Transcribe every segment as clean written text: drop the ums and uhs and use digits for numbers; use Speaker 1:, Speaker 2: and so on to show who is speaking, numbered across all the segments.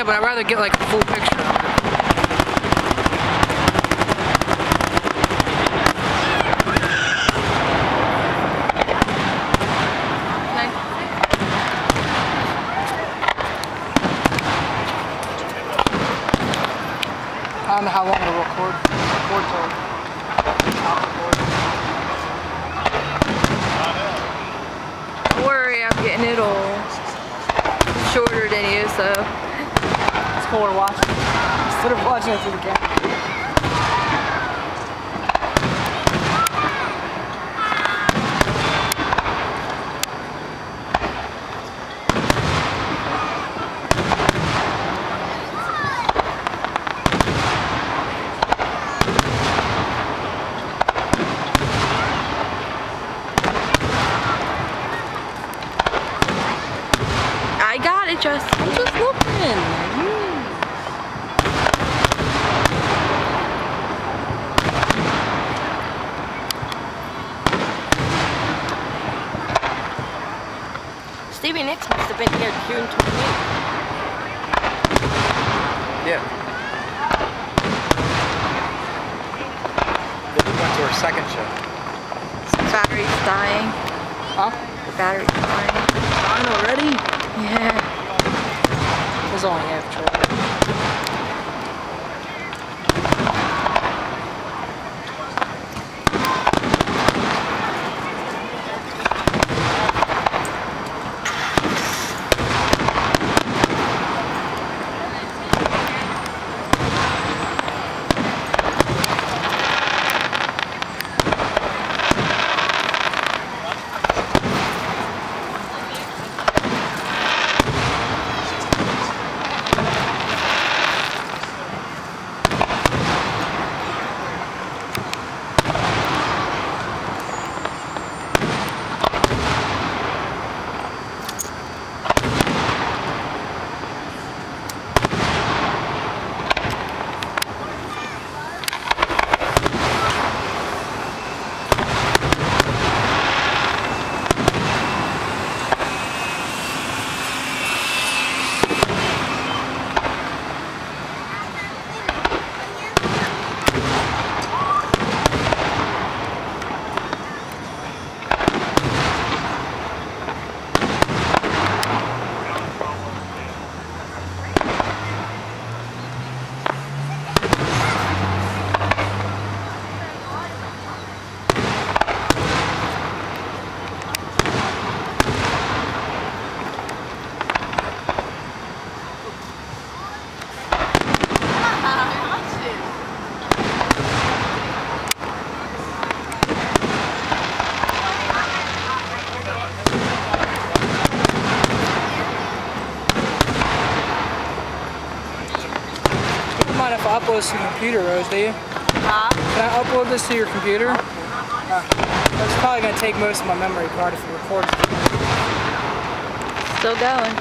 Speaker 1: Yeah, but I'd rather get like a full picture of it. I don't know how long it'll record till I'll record.
Speaker 2: Don't worry, I'm getting it all shorter than you, so
Speaker 1: It's cooler watching instead of watching it through the camera.
Speaker 2: I got it, I'm just looking. Stevie Nicks must have been here June 28th.
Speaker 3: Yeah. Then we went to our second show.
Speaker 2: The battery's dying.
Speaker 1: Huh?
Speaker 2: The battery's dying.
Speaker 1: Dying already?
Speaker 2: Yeah.
Speaker 1: It was only half charge. Mind if I upload this to your computer, Rose, do you?
Speaker 2: Huh?
Speaker 1: Can I upload this to your computer? It's probably going to take most of my memory card if it records.
Speaker 2: Still going.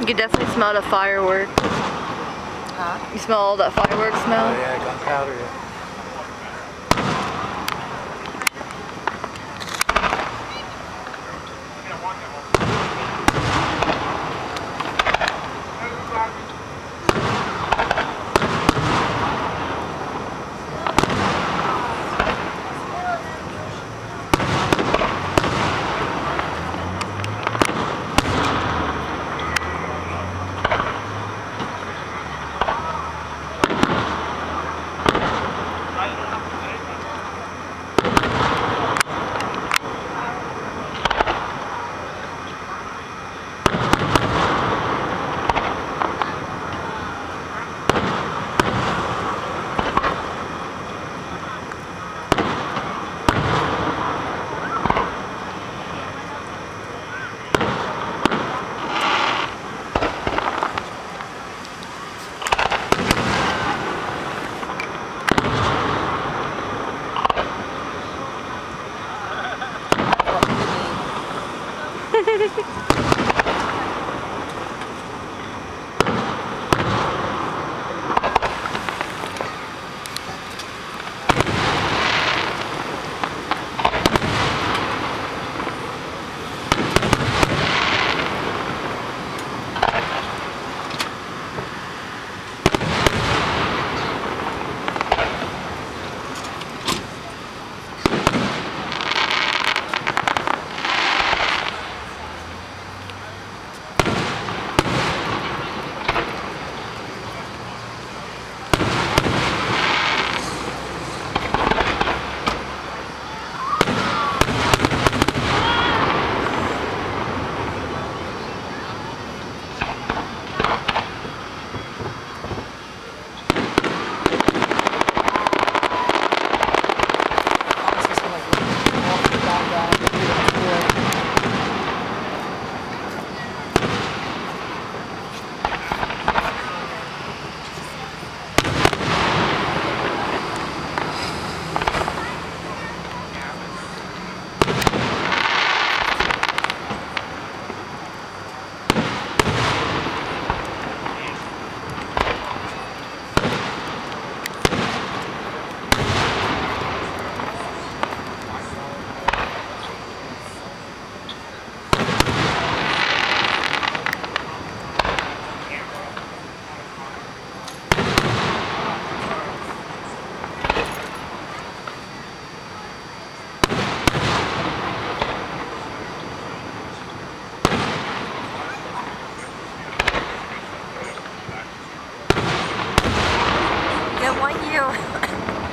Speaker 2: You can definitely smell the firework.
Speaker 4: Huh?
Speaker 2: You smell all that firework smell?
Speaker 3: Oh yeah, gunpowder. Yeah.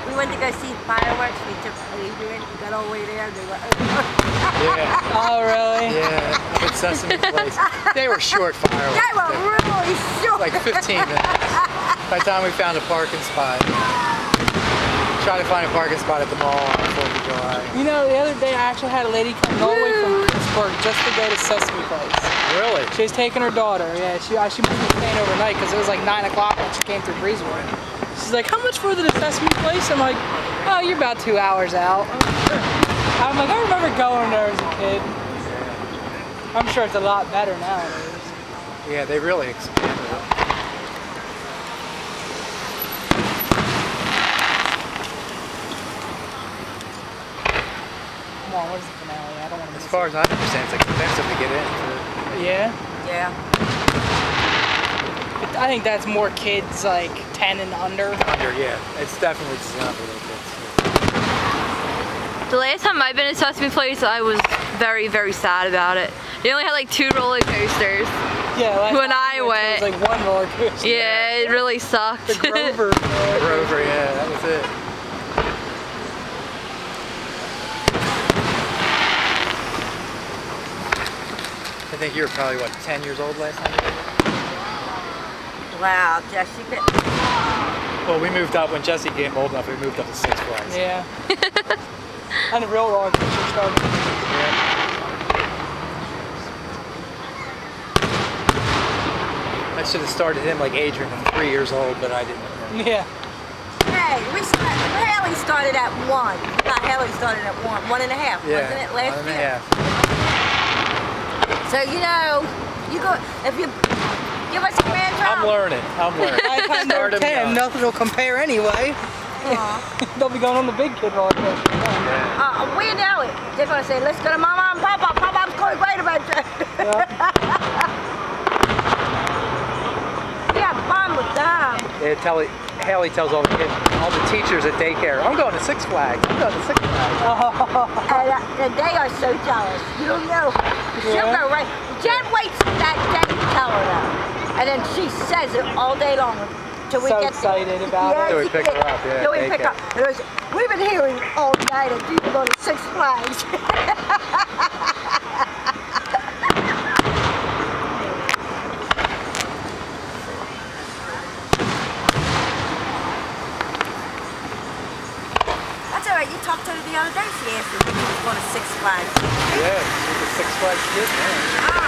Speaker 4: We went to go see fireworks. We took Adrian. We got all the way there. And they were
Speaker 3: Yeah.
Speaker 1: Oh, really?
Speaker 3: Yeah. Up at Sesame Place. They were short fireworks.
Speaker 4: They were really short.
Speaker 3: Like 15 minutes. By the time we found a parking spot. Try to find a parking spot at the mall on 4th of July.
Speaker 1: You know, the other day I actually had a lady come all the way from Pittsburgh just to go to Sesame Place.
Speaker 3: Really?
Speaker 1: She was taking her daughter. Yeah, she must be staying overnight because it was like 9 o'clock when she came through Breezewood. She's like, how much further to Sesame Place? I'm like, oh, you're about 2 hours out. I'm like, I remember going there as a kid. I'm sure it's a lot better nowadays.
Speaker 3: Yeah, they really expanded it.
Speaker 1: Come on, what is the finale? I don't want to
Speaker 3: As far as I understand, it's like expensive to get in.
Speaker 1: Yeah?
Speaker 4: Yeah.
Speaker 1: I think that's more kids like 10 and under.
Speaker 3: Under, yeah. It's definitely designed for little kids.
Speaker 2: The last time I've been to Sesame Place, I was very, very sad about it. They only had like 2 roller coasters.
Speaker 1: Yeah,
Speaker 2: when I went.
Speaker 1: It was like 1 roller coaster.
Speaker 2: Yeah, it really sucked.
Speaker 1: The Grover.
Speaker 3: Grover, yeah, that was it. I think you were probably, what, 10 years old last time you did it?
Speaker 4: Wow, Jessica.
Speaker 3: Well, we moved up, when Jesse came old enough, we moved up to 6 Flags.
Speaker 1: Yeah. And the real roller coaster started.
Speaker 3: Yeah. I should have started him like Adrian at 3 years old, but I didn't.
Speaker 1: Yeah.
Speaker 4: Hey, Haley started at 1. Haley started at 1, 1.5,
Speaker 3: Yeah,
Speaker 4: wasn't it, last
Speaker 3: 1.5.
Speaker 4: year? So, you know, you go, if you Give us a grand
Speaker 3: I'm
Speaker 4: total.
Speaker 3: learning. I'm learning.
Speaker 1: By the time they're
Speaker 3: Started
Speaker 1: 10,
Speaker 3: young.
Speaker 1: nothing will compare anyway. They'll be going on the big kid roller coaster.
Speaker 4: We know it. They're going to say, let's go to Mama and Papa. Papa's going to great adventure. We have fun with them.
Speaker 3: Haley tells all the kids, all the teachers at daycare, I'm going to Six Flags. I'm going to Six Flags.
Speaker 4: And they are so jealous. You don't know. She'll go right. Jen waits for that day to tell her that. And then she says it all day long. Till we
Speaker 1: So
Speaker 4: get
Speaker 1: excited about it.
Speaker 3: Till we pick her up, yeah,
Speaker 4: Till we pick
Speaker 3: daycare.
Speaker 4: up. And it was, we've been hearing all night that you go to Six Flags. That's all right. You talked to her the other day. She asked if we was going to Six Flags.
Speaker 3: Yeah, she's a Six Flags kid, man.